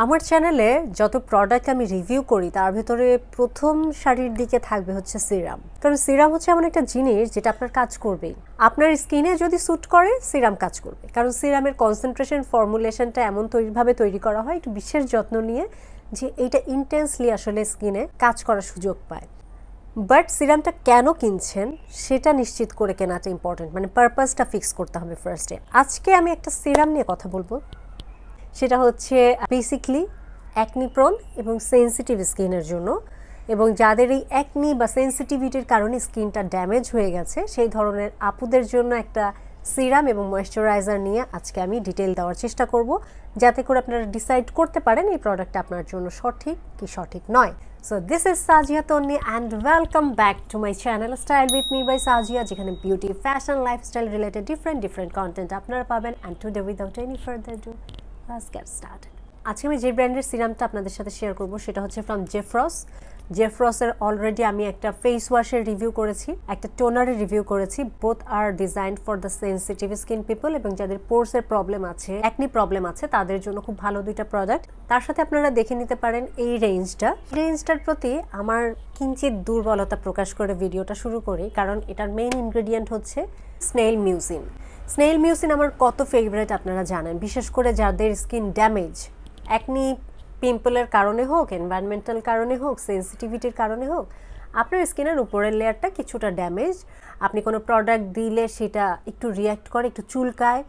আমার চ্যানেলে যত প্রোডাক্ট আমি রিভিউ করি তার ভিতরে প্রথম সারির দিকে থাকবে হচ্ছে সিরাম। কারণ সিরাম হচ্ছে এমন একটা জিনিস যেটা আপনার কাজ করবেই। আপনার স্কিনে যদি স্যুট করে সিরাম কাজ করবে, কারণ সিরামের কনসেন্ট্রেশন ফর্মুলেশনটা এমন ভাবে তৈরি করা হয় একটু বিশেষ যত্ন নিয়ে যে এইটা ইন্টেন্সলি আসলে স্কিনে কাজ করার সুযোগ পায়। বাট সিরামটা কেন কিনছেন সেটা নিশ্চিত করে কেনাটা ইম্পর্টেন্ট, মানে পারপাসটা ফিক্স করতে হবে ফার্স্টে। আজকে আমি একটা সিরাম নিয়ে কথা বলবো, সেটা হচ্ছে বেসিকলি অ্যাকনি প্রোন এবং সেন্সিটিভ স্কিনের জন্য, এবং যাদের এই অ্যাকনি বা সেন্সিটিভিটির কারণে স্কিনটা ড্যামেজ হয়ে গেছে সেই ধরনের আপুদের জন্য একটা সিরাম এবং ময়েশ্চারাইজার নিয়ে আজকে আমি ডিটেল দেওয়ার চেষ্টা করব, যাতে করে আপনারা ডিসাইড করতে পারেন এই প্রোডাক্টটা আপনার জন্য সঠিক কি সঠিক নয়। So this is Sajia Tonni and welcome back to my channel Style with me by Sajia, যেখানে beauty, fashion, lifestyle related different content আপনারা পাবেন। And today without any further ado, let's get started. আজকে আমি যে ব্র্যান্ডের সিরামটা আপনাদের সাথে share করব সেটা হচ্ছে ফ্রম GFORS-এর অলরেডি আমি একটা ফেস ওয়াশের রিভিউ করেছি, একটা টোনারের রিভিউ করেছি। Both are designed for the sensitive skin people, এবং যাদের পোরসের প্রবলেম আছে, অ্যাকনি প্রবলেম আছে, তাদের জন্য খুব ভালো দুইটা প্রোডাক্ট। তার সাথে আপনারা দেখে নিতে পারেন এই রেঞ্জটার প্রতি আমার কিঞ্চিত দুর্বলতা প্রকাশ করে ভিডিওটা শুরু করি, কারণ এটার মেইন ইনগ্রেডিয়েন্ট হচ্ছে স্নেইল মিউসিন। আমার কত ফেভারিট আপনারা জানেন, বিশেষ করে যাদের স্কিন ড্যামেজ, অ্যাকনি পিম্পলের কারণে হোক, এনভায়রনমেন্টাল কারণে হোক, সেন্সিটিভিটির কারণে হোক, আপনার স্কিনের উপরের লেয়ারটা কিছুটা ড্যামেজ, আপনি কোনো প্রোডাক্ট দিলে সেটা একটু রিয়্যাক্ট করে, একটু চুলকায়,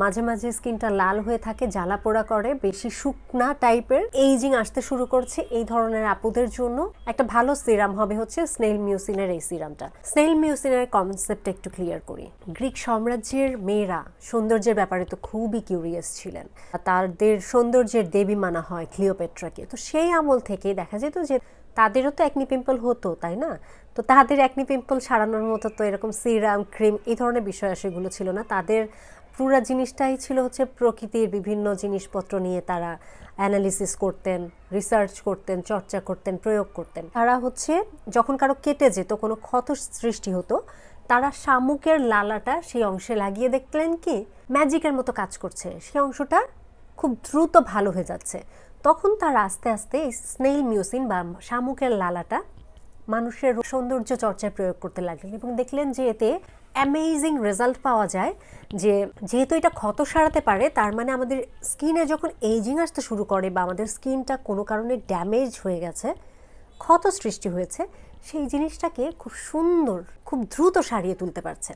মাঝে মাঝে স্কিনটা লাল হয়ে থাকে, জ্বালা পোড়া করে, বেশি শুকনা টাইপের, এইজিং আসতে শুরু করছে, এই ধরনের আপুদের জন্য একটা ভালো সিরাম হবে হচ্ছে স্নেইল মিউসিনের এই সিরামটা। স্নেইল মিউসিনের কনসেপ্টটা একটু ক্লিয়ার করি। গ্রিক সাম্রাজ্যের মেয়েরা সৌন্দর্যের ব্যাপারে তো খুবই কিউরিয়াস ছিলেন, তাদের সৌন্দর্যের দেবী মানা হয় ক্লিওপেট্রাকে। তো সেই আমল থেকে দেখা যেত যে তাদেরও তো অ্যাকনি পিম্পল হতো, তাই না? তো তাদের অ্যাকনি পিম্পল সারানোর মতো তো এরকম সিরাম, ক্রিম এই ধরনের বিষয় সেগুলো ছিল না। তাদের পুরো জিনিসটাই ছিল হচ্ছে প্রকৃতির বিভিন্ন জিনিসপত্র নিয়ে তারা অ্যানালিসিস করতেন, রিসার্চ করতেন, চর্চা করতেন, প্রয়োগ করতেন। তারা হচ্ছে যখন কারো কেটে যেত, কোনো ক্ষত সৃষ্টি হতো, তারা শামুকের লালাটা সেই অংশে লাগিয়ে দেখলেন কি ম্যাজিকের মতো কাজ করছে, সেই অংশটা খুব দ্রুত ভালো হয়ে যাচ্ছে। তখন তারা আস্তে আস্তে এই স্নেইল মিউসিন বা শামুকের লালাটা মানুষের সৌন্দর্য চর্চায় প্রয়োগ করতে লাগলেন, এবং দেখলেন যে এতে অ্যামেজিং রেজাল্ট পাওয়া যায়। যেহেতু এটা ক্ষত সারাতে পারে, তার মানে আমাদের স্কিনে যখন এইজিং আসতে শুরু করে বা আমাদের স্কিনটা কোনো কারণে ড্যামেজ হয়ে গেছে, ক্ষত সৃষ্টি হয়েছে, সেই জিনিসটাকে খুব সুন্দর, খুব দ্রুত সারিয়ে তুলতে পারছে।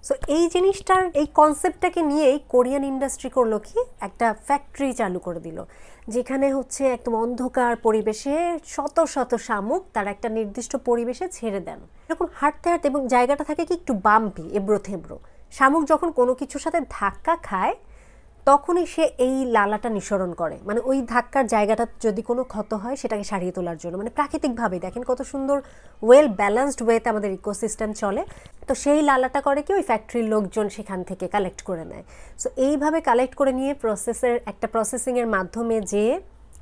সো এই জিনিসটার এই কনসেপ্টটাকে নিয়েই কোরিয়ান ইন্ডাস্ট্রি করলো কি একটা ফ্যাক্টরি চালু করে দিল, যেখানে হচ্ছে একদম অন্ধকার পরিবেশে শত শত শামুক তারা একটা নির্দিষ্ট পরিবেশে ছেড়ে দেন। এরকম হাঁটতে হাঁটতে, এবং জায়গাটা থাকে কি একটু বাম্পি, এবড়ো থেবড়ো। শামুক যখন কোনো কিছুর সাথে ধাক্কা খায় তখনই সে এই লালাটা নিঃসরণ করে, মানে ওই ধাক্কার জায়গাটা যদি কোনো ক্ষত হয় সেটাকে সারিয়ে তোলার জন্য, মানে প্রাকৃতিকভাবে দেখেন কত সুন্দর ওয়েল ব্যালেন্সড ওয়েতে আমাদের ইকোসিস্টেম চলে। তো সেই লালাটা করে কি ওই ফ্যাক্টরির লোকজন সেখান থেকে কালেক্ট করে নেয়। সো এইভাবে কালেক্ট করে নিয়ে প্রসেসিংয়ের মাধ্যমে যে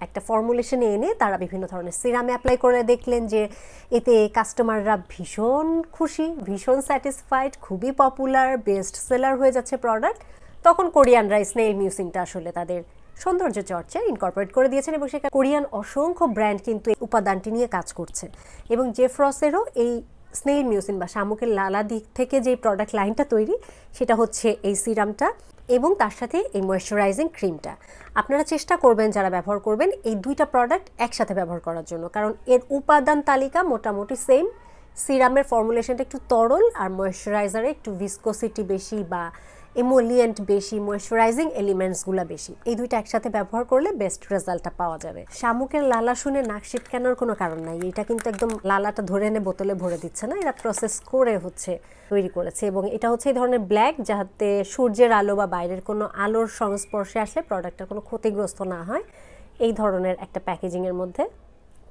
একটা ফর্মুলেশনে এনে তারা বিভিন্ন ধরনের সিরামে অ্যাপ্লাই করে দেখলেন যে এতে কাস্টমাররা ভীষণ খুশি, ভীষণ স্যাটিসফাইড, খুবই পপুলার, বেস্ট সেলার হয়ে যাচ্ছে প্রোডাক্ট। তখন কোরিয়ানরা স্নেইল মিউসিনটা আসলে তাদের সৌন্দর্য চর্চায় ইনকর্পোরেট করে দিয়েছেন, এবং সেখানে কোরিয়ান অসংখ্য ব্র্যান্ড কিন্তু এই উপাদানটি নিয়ে কাজ করছে। এবং GFORS-এরও এই স্নেইল মিউসিন বা শামুকের লালা দিক থেকে যে প্রোডাক্ট লাইনটা তৈরি, সেটা হচ্ছে এই সিরামটা এবং তার সাথে এই ময়েশ্চারাইজিং ক্রিমটা। আপনারা চেষ্টা করবেন যারা ব্যবহার করবেন এই দুইটা প্রোডাক্ট একসাথে ব্যবহার করার জন্য, কারণ এর উপাদান তালিকা মোটামুটি সেম। সিরামের ফর্মুলেশনটা একটু তরল, আর ময়েশ্চারাইজারে একটু ভিসকোসিটি বেশি বা এমোলিয়েন্ট বেশি, ময়েশ্চারাইজিং এলিমেন্টসগুলো বেশি। এই দুইটা একসাথে ব্যবহার করলে বেস্ট রেজাল্টটা পাওয়া যাবে। শামুকের লালা শুনে নাক ছিটকানোর কোনো কারণ নাই, এটা কিন্তু একদম লালাটা ধরে এনে বোতলে ভরে দিচ্ছে না, এরা প্রসেস করে হচ্ছে তৈরি করেছে। এবং এটা হচ্ছে এই ধরনের ব্ল্যাক, যাতে সূর্যের আলো বা বাইরের কোনো আলোর সংস্পর্শে আসলে প্রোডাক্টটা কোনো ক্ষতিগ্রস্ত না হয়, এই ধরনের একটা প্যাকেজিংয়ের মধ্যে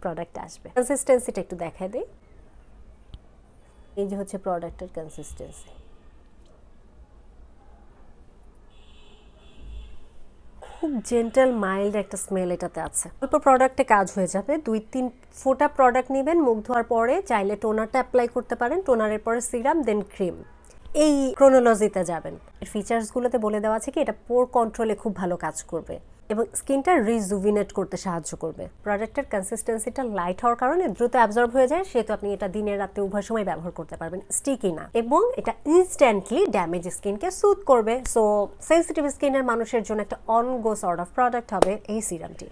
প্রোডাক্ট আসবে। কনসিস্টেন্সিটা একটু দেখায় দিই। এই যে হচ্ছে প্রোডাক্টের কনসিস্টেন্সি, খুব জেন্টাল মাইল্ড একটা স্মেল এটাতে আছে। অল্প প্রোডাক্টে কাজ হয়ে যাবে। 2-3 ফোঁটা প্রোডাক্ট নেবেন, মুখ ধোয়ার পরে চাইলে টোনারটা অ্যাপ্লাই করতে পারেন, টোনারের পরে সিরাম, দেন ক্রিম, এই ক্রোনোলজিতে যাবেন। ফিচার্সগুলোতে বলে দেওয়া আছে কি এটা পোর কন্ট্রোলে খুব ভালো কাজ করবে, এবং স্কিনটা রিজুভিনেট করতে সাহায্য করবে। প্রোডাক্টের কনসিস্টেন্সিটা লাইট হওয়ার কারণে দ্রুত অ্যাবজর্ব হয়ে যায়, সেহেতু আপনি এটা দিনে রাতে উভয় সময় ব্যবহার করতে পারবেন, স্টিকি না, এবং এটা ইনস্ট্যান্টলি ড্যামেজ স্কিনকে সুথ করবে। সো সেন্সিটিভ স্কিনের মানুষের জন্য একটা on go sort of product হবে এই সিরামটি।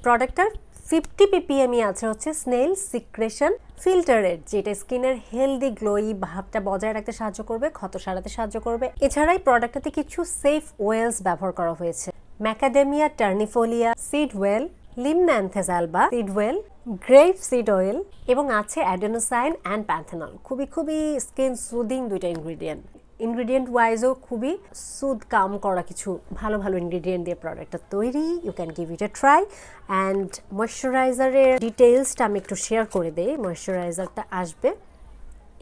প্রোডাক্টটার 50 ppm আছে হচ্ছে স্নেল সিক্রেশন ফিল্টারের, যেটা স্কিনের হেলদি গ্লোই ভাবটা বজায় রাখতে সাহায্য করবে, ক্ষত সারাতে সাহায্য করবে। এছাড়াই প্রোডাক্টটাতে কিছু সেফ ওয়েলস ব্যবহার করা হয়েছে, macadamia ternifolia seed oil, limnanthes alba seed oil, grape seed oil, এবং আছে অ্যাডেনোসাইন অ্যান্ড প্যান্থেনল। খুবই স্কিন সুদিং দুইটা ইনগ্রিডিয়েন্ট ওয়াইজও খুবই সুদ কাম করা কিছু ভালো ইনগ্রিডিয়েন্ট দিয়ে প্রোডাক্টটা তৈরি। You can give it a try. And ময়শ্চারাইজারের ডিটেলসটা আমি একটু শেয়ার করে দিই। ময়শ্চারাইজারটা আসবে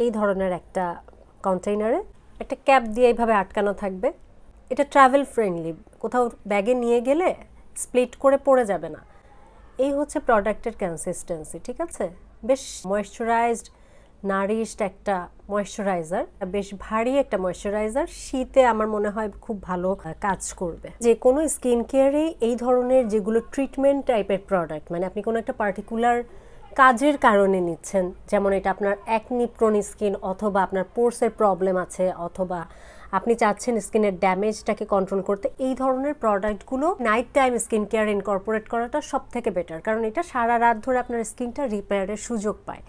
এই ধরনের একটা কন্টেইনারে, একটা ক্যাপ দিয়ে এইভাবে আটকানো থাকবে। এটা ট্রাভেল ফ্রেন্ডলি, কোথাও ব্যাগে নিয়ে গেলে স্প্লিট করে পড়ে যাবে না। এই হচ্ছে প্রোডাক্টের কনসিস্টেন্সি, ঠিক আছে? বেশ ময়শ্চারাইজড নারিশড একটা ময়শ্চারাইজার, বেশ ভারী একটা ময়শ্চারাইজার। শীতে আমার মনে হয় খুব ভালো কাজ করবে। যে কোনো স্কিন কেয়ারে এই ধরনের যেগুলো ট্রিটমেন্ট টাইপের প্রোডাক্ট, মানে আপনি কোনো একটা পার্টিকুলার কাজের কারণে নিচ্ছেন, যেমন এটা আপনার অ্যাকনি প্রোন স্কিন, অথবা আপনার পোর্সের প্রবলেম আছে, অথবা আপনি চাচ্ছেন স্কিনের ড্যামেজটাকে কন্ট্রোল করতে, এই ধরনের প্রোডাক্টগুলো night time skin care incorporate করাটা সব থেকে বেটার, কারণ এটা সারা রাত ধরে আপনার স্কিনটা রিপেয়ারের সুযোগ পায়।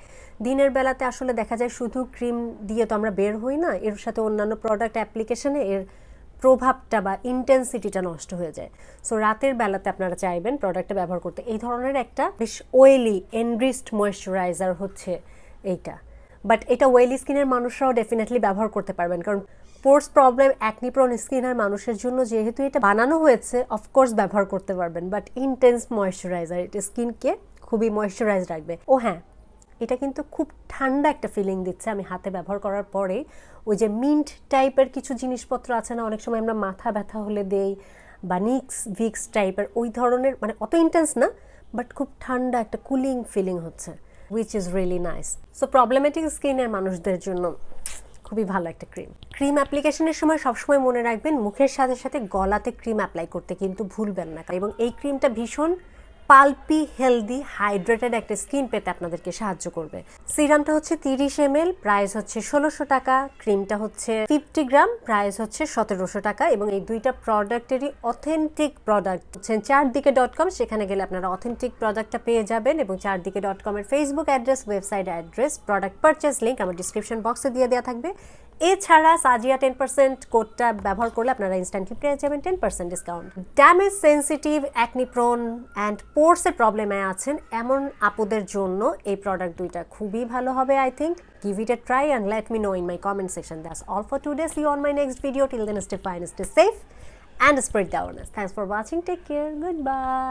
দিনের বেলাতে আসলে দেখা যায় শুধু ক্রিম দিয়ে তো আমরা বের হই না, এর সাথে অন্যান্য প্রোডাক্ট অ্যাপ্লিকেশনে এর প্রভাবটা বা ইন্টেন্সিটিটা নষ্ট হয়ে যায়। সো রাতের বেলাতে আপনারা চাইবেন প্রোডাক্টটা ব্যবহার করতে। এই ধরনের একটা বেশ অয়েলি এনরিচড ময়েশ্চারাইজার হচ্ছে এইটা, বাট এটা অয়েলি স্কিনের মানুষরাও ডেফিনেটলি ব্যবহার করতে পারবেন, কারণ পোর্স প্রবলেম অ্যাকনি প্রোন স্কিনের মানুষের জন্য যেহেতু এটা বানানো হয়েছে, অফকোর্স ব্যবহার করতে পারবেন। বাট ইনটেন্স ময়েশ্চারাইজার, এটা স্কিনকে খুবই ময়েশ্চারাইজ রাখবে। ও হ্যাঁ, এটা কিন্তু খুব ঠান্ডা একটা ফিলিং দিচ্ছে। আমি হাতে ব্যবহার করার পরে ওই যে মিন্ট টাইপের কিছু জিনিসপত্র আছে না, অনেক সময় আমরা মাথা ব্যথা হলে দেই, বা ভিক্স টাইপের ওই ধরনের, মানে অত ইন্টেন্স না, বাট খুব ঠান্ডা একটা কুলিং ফিলিং হচ্ছে, which is really nice. So problematic স্কিনের মানুষদের জন্য খুবই ভালো একটা ক্রিম অ্যাপ্লিকেশনের সময় সবসময় মনে রাখবেন মুখের সাথে সাথে গলাতে ক্রিম অ্যাপ্লাই করতে কিন্তু ভুলবেন না, এবং এই ক্রিমটা ভীষণ পালপি হেলদি হাইড্রেটেড একটা স্কিন পেতে আপনাদেরকে সাহায্য করবে। সিরামটা হচ্ছে 30 ml, প্রাইস হচ্ছে 1600 টাকা। ক্রিমটা হচ্ছে 50 গ্রাম, প্রাইস হচ্ছে 1700 টাকা। এবং এই দুইটা প্রোডাক্টেরই অথেন্টিক প্রোডাক্ট হচ্ছেন চারদিকে.com, সেখানে গেলে আপনারা অথেন্টিক প্রোডাক্টটা পেয়ে যাবেন। এবং চারদিকে.com এর Facebook address, website address, product purchase link আমার ডিসক্রিপশন বক্সে দিয়ে দেওয়া থাকবে। এছাড়া সাজিয়া 10% কোডটা ব্যবহার করলে আপনারা ইনস্ট্যান্টলি পেয়ে যাবেন 10% discount. Damage sensitive, acne prone and পোর্সের প্রবলেমে আছেন এমন আপুদের জন্য এই প্রোডাক্ট দুইটা খুবই ভালো হবে। I think give it a try and let me know in my comment section. That's all for today. See you on my next video. Till then, stay fine, stay safe and spread the awareness. Thanks for watching. Take care. Goodbye.